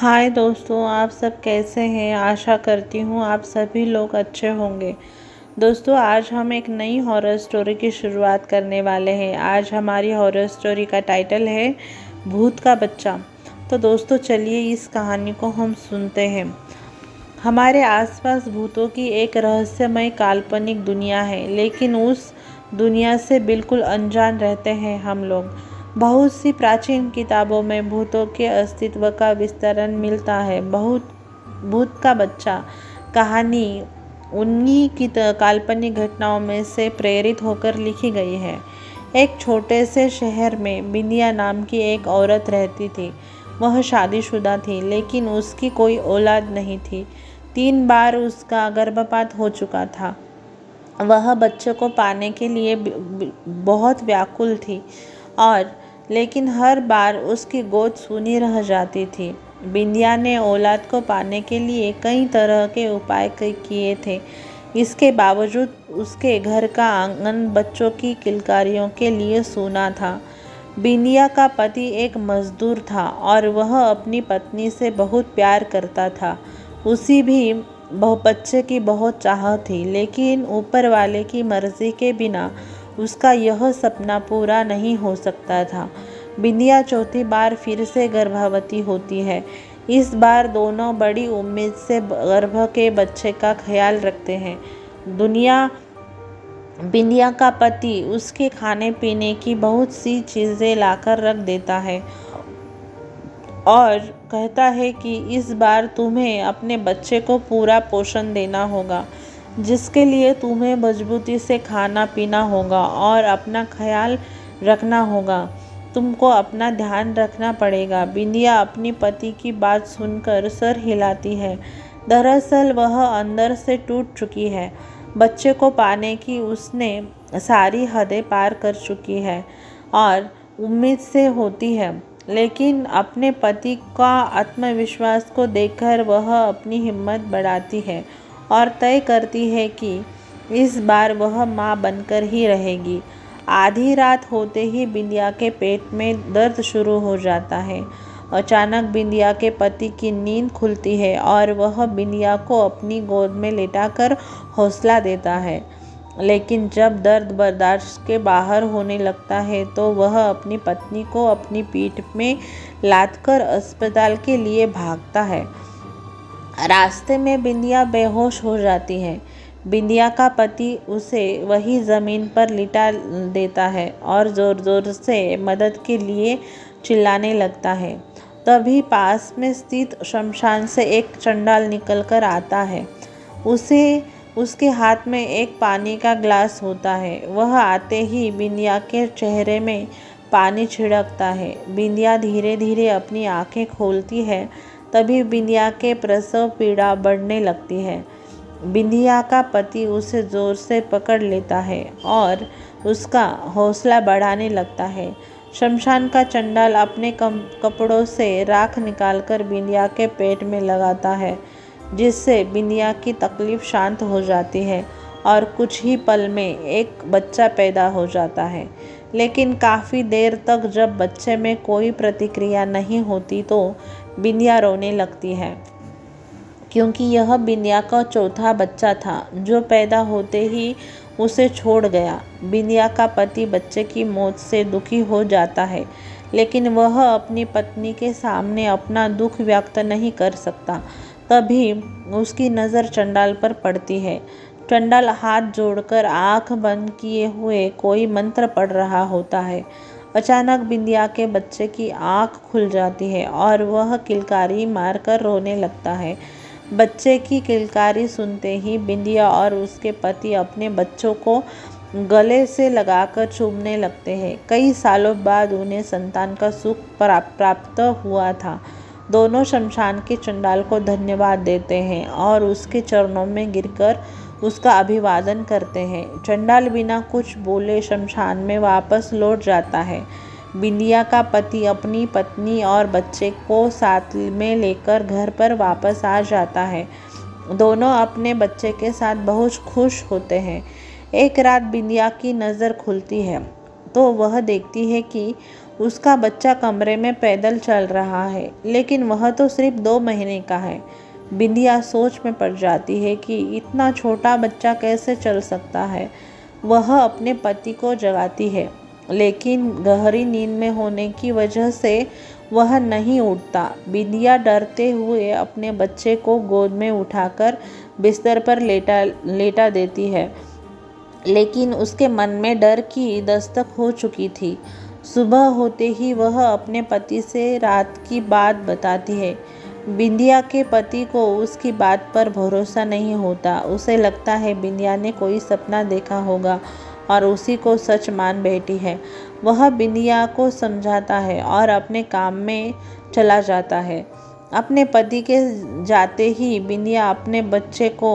हाय दोस्तों, आप सब कैसे हैं। आशा करती हूँ आप सभी लोग अच्छे होंगे। दोस्तों, आज हम एक नई हॉरर स्टोरी की शुरुआत करने वाले हैं। आज हमारी हॉरर स्टोरी का टाइटल है भूत का बच्चा। तो दोस्तों, चलिए इस कहानी को हम सुनते हैं। हमारे आसपास भूतों की एक रहस्यमय काल्पनिक दुनिया है, लेकिन उस दुनिया से बिल्कुल अनजान रहते हैं हम लोग। बहुत सी प्राचीन किताबों में भूतों के अस्तित्व का विस्तरण मिलता है। भूत का बच्चा कहानी उन्हीं की काल्पनिक घटनाओं में से प्रेरित होकर लिखी गई है। एक छोटे से शहर में बिंदिया नाम की एक औरत रहती थी। वह शादीशुदा थी, लेकिन उसकी कोई औलाद नहीं थी। 3 बार उसका गर्भपात हो चुका था। वह बच्चे को पाने के लिए बहुत व्याकुल थी, और लेकिन हर बार उसकी गोद सूनी रह जाती थी। बिंदिया ने औलाद को पाने के लिए कई तरह के उपाय किए थे। इसके बावजूद उसके घर का आंगन बच्चों की किलकारियों के लिए सूना था। बिंदिया का पति एक मजदूर था, और वह अपनी पत्नी से बहुत प्यार करता था। उसी भी बच्चे की बहुत चाह थी, लेकिन ऊपर वाले की मर्जी के बिना उसका यह सपना पूरा नहीं हो सकता था। बिंदिया चौथी बार फिर से गर्भवती होती है। इस बार दोनों बड़ी उम्मीद से गर्भ के बच्चे का ख्याल रखते हैं। बिंदिया का पति उसके खाने पीने की बहुत सी चीज़ें लाकर रख देता है और कहता है कि इस बार तुम्हें अपने बच्चे को पूरा पोषण देना होगा, जिसके लिए तुम्हें मजबूती से खाना पीना होगा और अपना ख्याल रखना होगा। तुमको अपना ध्यान रखना पड़ेगा। बिंदिया अपनी पति की बात सुनकर सर हिलाती है। दरअसल वह अंदर से टूट चुकी है। बच्चे को पाने की उसने सारी हदें पार कर चुकी है और उम्मीद से होती है, लेकिन अपने पति का आत्मविश्वास को देखकर वह अपनी हिम्मत बढ़ाती है और तय करती है कि इस बार वह माँ बनकर ही रहेगी। आधी रात होते ही बिंदिया के पेट में दर्द शुरू हो जाता है। अचानक बिंदिया के पति की नींद खुलती है और वह बिंदिया को अपनी गोद में लेटाकर हौसला देता है। लेकिन जब दर्द बर्दाश्त के बाहर होने लगता है तो वह अपनी पत्नी को अपनी पीठ में लादकर अस्पताल के लिए भागता है। रास्ते में बिंदिया बेहोश हो जाती है। बिंदिया का पति उसे वही ज़मीन पर लिटा देता है और ज़ोर ज़ोर से मदद के लिए चिल्लाने लगता है। तभी पास में स्थित शमशान से एक चंडाल निकलकर आता है। उसके हाथ में एक पानी का ग्लास होता है। वह आते ही बिंदिया के चेहरे में पानी छिड़कता है। बिंदिया धीरे धीरे अपनी आंखें खोलती है। तभी बिंदिया के प्रसव पीड़ा बढ़ने लगती है। बिंदिया का पति उसे ज़ोर से पकड़ लेता है और उसका हौसला बढ़ाने लगता है। शमशान का चंडाल अपने कपड़ों से राख निकालकर बिंदिया के पेट में लगाता है, जिससे बिंदिया की तकलीफ़ शांत हो जाती है और कुछ ही पल में एक बच्चा पैदा हो जाता है। लेकिन काफ़ी देर तक जब बच्चे में कोई प्रतिक्रिया नहीं होती तो बिंदिया रोने लगती है, क्योंकि यह बिंदिया का चौथा बच्चा था जो पैदा होते ही उसे छोड़ गया। बिंदिया का पति बच्चे की मौत से दुखी हो जाता है, लेकिन वह अपनी पत्नी के सामने अपना दुख व्यक्त नहीं कर सकता। तभी उसकी नज़र चंडाल पर पड़ती है। चंडाल हाथ जोड़कर आंख बंद किए हुए कोई मंत्र पढ़ रहा होता है। अचानक बिंदिया के बच्चे की आंख खुल जाती है और वह किलकारी मारकर रोने लगता है। बच्चे की किलकारी सुनते ही बिंदिया और उसके पति अपने बच्चों को गले से लगाकर चूमने लगते हैं। कई सालों बाद उन्हें संतान का सुख प्राप्त हुआ था। दोनों शमशान के चंडाल को धन्यवाद देते हैं और उसके चरणों में गिरकर उसका अभिवादन करते हैं। चंडाल बिना कुछ बोले शमशान में वापस लौट जाता है। बिंदिया का पति अपनी पत्नी और बच्चे को साथ में लेकर घर पर वापस आ जाता है। दोनों अपने बच्चे के साथ बहुत खुश होते हैं। एक रात बिंदिया की नज़र खुलती है तो वह देखती है कि उसका बच्चा कमरे में पैदल चल रहा है, लेकिन वह तो सिर्फ 2 महीने का है। बिंदिया सोच में पड़ जाती है कि इतना छोटा बच्चा कैसे चल सकता है। वह अपने पति को जगाती है, लेकिन गहरी नींद में होने की वजह से वह नहीं उठता। बिंदिया डरते हुए अपने बच्चे को गोद में उठाकर बिस्तर पर लेटा देती है, लेकिन उसके मन में डर की दस्तक हो चुकी थी। सुबह होते ही वह अपने पति से रात की बात बताती है। बिंदिया के पति को उसकी बात पर भरोसा नहीं होता। उसे लगता है बिंदिया ने कोई सपना देखा होगा और उसी को सच मान बैठी है। वह बिंदिया को समझाता है और अपने काम में चला जाता है। अपने पति के जाते ही बिंदिया अपने बच्चे को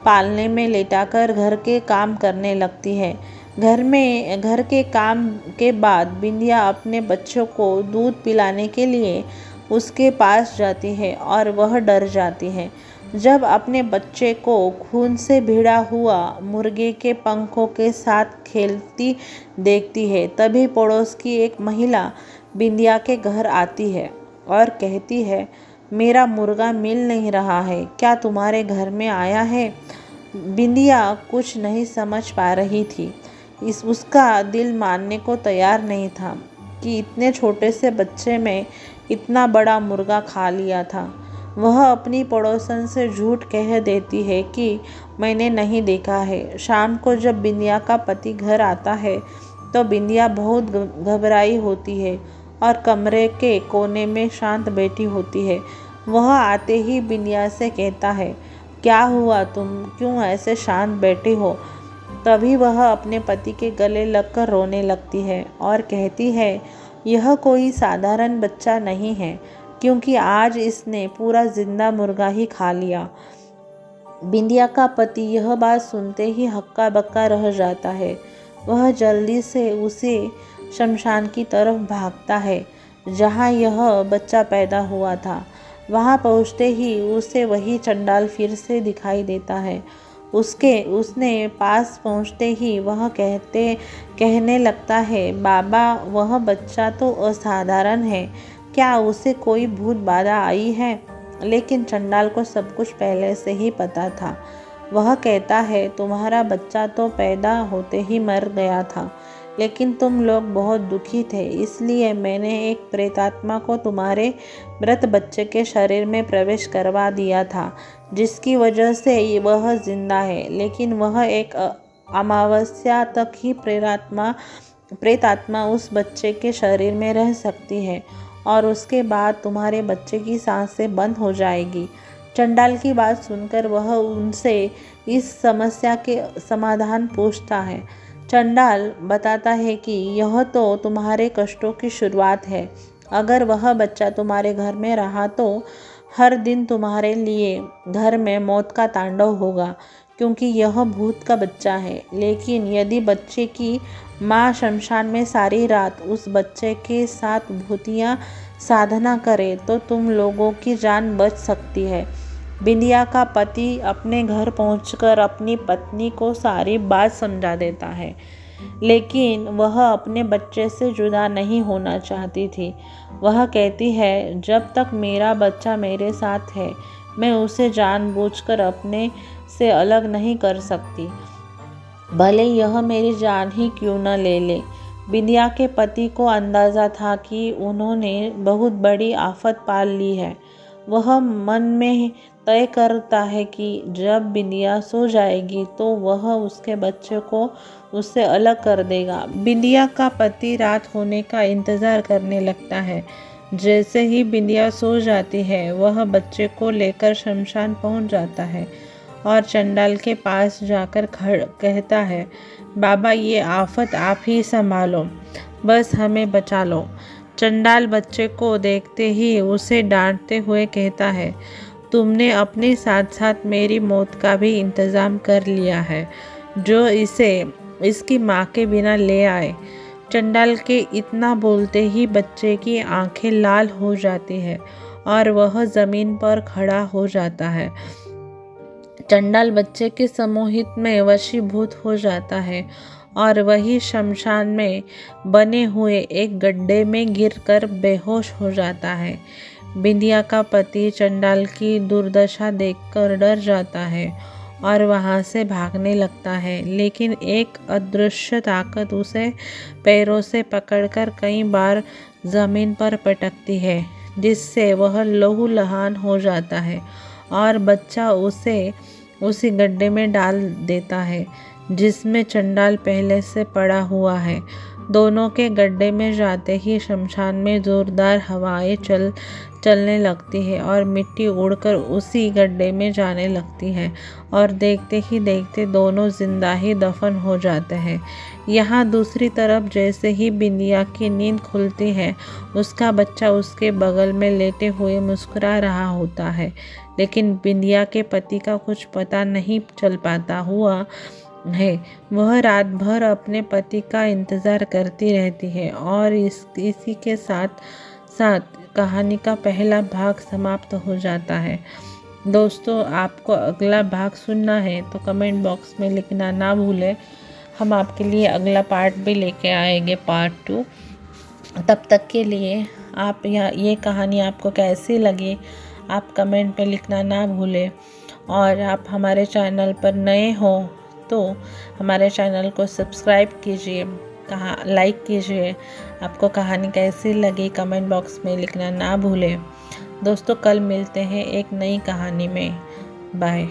पालने में लेटाकर घर के काम करने लगती है। घर के काम के बाद बिंदिया अपने बच्चों को दूध पिलाने के लिए उसके पास जाती है और वह डर जाती है। जब अपने बच्चे को खून से भिड़ा हुआ मुर्गे के पंखों के साथ खेलती देखती है, तभी पड़ोस की एक महिला बिंदिया के घर आती है और कहती है, मेरा मुर्गा मिल नहीं रहा है, क्या तुम्हारे घर में आया है? बिंदिया कुछ नहीं समझ पा रही थी। उसका दिल मानने को तैयार नहीं था कि इतने छोटे से बच्चे में इतना बड़ा मुर्गा खा लिया था। वह अपनी पड़ोसन से झूठ कह देती है कि मैंने नहीं देखा है। शाम को जब बिंदिया का पति घर आता है तो बिंदिया बहुत घबराई होती है और कमरे के कोने में शांत बैठी होती है। वह आते ही बिंदिया से कहता है, क्या हुआ, तुम क्यों ऐसे शांत बैठे हो? तभी वह अपने पति के गले लगकर रोने लगती है और कहती है, यह कोई साधारण बच्चा नहीं है, क्योंकि आज इसने पूरा जिंदा मुर्गा ही खा लिया। बिंदिया का पति यह बात सुनते ही हक्का बक्का रह जाता है। वह जल्दी से उसे शमशान की तरफ भागता है जहाँ यह बच्चा पैदा हुआ था। वहाँ पहुँचते ही उसे वही चंडाल फिर से दिखाई देता है। उसने पास पहुँचते ही वह कहने लगता है, बाबा, वह बच्चा तो असाधारण है, क्या उसे कोई भूत बाधा आई है? लेकिन चंडाल को सब कुछ पहले से ही पता था। वह कहता है, तुम्हारा बच्चा तो पैदा होते ही मर गया था, लेकिन तुम लोग बहुत दुखी थे, इसलिए मैंने एक प्रेतात्मा को तुम्हारे मृत बच्चे के शरीर में प्रवेश करवा दिया था, जिसकी वजह से वह जिंदा है। लेकिन वह एक अमावस्या तक ही प्रेतात्मा उस बच्चे के शरीर में रह सकती है और उसके बाद तुम्हारे बच्चे की सांसें बंद हो जाएगी। चंडाल की बात सुनकर वह उनसे इस समस्या के समाधान पूछता है। चंडाल बताता है कि यह तो तुम्हारे कष्टों की शुरुआत है। अगर वह बच्चा तुम्हारे घर में रहा तो हर दिन तुम्हारे लिए घर में मौत का तांडव होगा, क्योंकि यह भूत का बच्चा है। लेकिन यदि बच्चे की माँ शमशान में सारी रात उस बच्चे के साथ भूतिया साधना करे तो तुम लोगों की जान बच सकती है। बिंदिया का पति अपने घर पहुंचकर अपनी पत्नी को सारी बात समझा देता है, लेकिन वह अपने बच्चे से जुदा नहीं होना चाहती थी। वह कहती है, जब तक मेरा बच्चा मेरे साथ है, मैं उसे जानबूझकर अपने से अलग नहीं कर सकती, भले यह मेरी जान ही क्यों न ले ले। बिंदिया के पति को अंदाज़ा था कि उन्होंने बहुत बड़ी आफत पाल ली है। वह मन में तय करता है कि जब बिंदिया सो जाएगी तो वह उसके बच्चे को उससे अलग कर देगा। बिंदिया का पति रात होने का इंतज़ार करने लगता है। जैसे ही बिंदिया सो जाती है वह बच्चे को लेकर शमशान पहुंच जाता है और चंडाल के पास जाकर कहता है, बाबा, ये आफत आप ही संभालो, बस हमें बचा लो। चंडाल बच्चे को देखते ही उसे डांटते हुए कहता है, तुमने अपने साथ साथ मेरी मौत का भी इंतज़ाम कर लिया है, जो इसे इसकी माँ के बिना ले आए। चंडाल के इतना बोलते ही बच्चे की आंखें लाल हो जाती है और वह ज़मीन पर खड़ा हो जाता है। चंडाल बच्चे के सम्मोहित में वशीभूत हो जाता है और वही शमशान में बने हुए एक गड्ढे में गिरकर बेहोश हो जाता है। बिंदिया का पति चंडाल की दुर्दशा देखकर डर जाता है और वहाँ से भागने लगता है, लेकिन एक अदृश्य ताकत उसे पैरों से पकड़कर कई बार जमीन पर पटकती है, जिससे वह लहूलुहान हो जाता है और बच्चा उसे उसी गड्ढे में डाल देता है जिसमें चंडाल पहले से पड़ा हुआ है। दोनों के गड्ढे में जाते ही शमशान में जोरदार हवाएं चलने लगती है और मिट्टी उड़कर उसी गड्ढे में जाने लगती है और देखते ही देखते दोनों जिंदा ही दफन हो जाते हैं। यहाँ दूसरी तरफ जैसे ही बिंदिया की नींद खुलती है, उसका बच्चा उसके बगल में लेटे हुए मुस्कुरा रहा होता है, लेकिन बिंदिया के पति का कुछ पता नहीं चल पाता हुआ है। वह रात भर अपने पति का इंतज़ार करती रहती है और इसी के साथ साथ कहानी का पहला भाग समाप्त हो जाता है। दोस्तों, आपको अगला भाग सुनना है तो कमेंट बॉक्स में लिखना ना भूलें। हम आपके लिए अगला पार्ट भी लेके आएंगे, पार्ट 2। तब तक के लिए आप ये कहानी आपको कैसी लगी आप कमेंट में लिखना ना भूलें। और आप हमारे चैनल पर नए हो तो हमारे चैनल को सब्सक्राइब कीजिए, लाइक कीजिए। आपको कहानी कैसी लगी कमेंट बॉक्स में लिखना ना भूलें। दोस्तों, कल मिलते हैं एक नई कहानी में। बाय।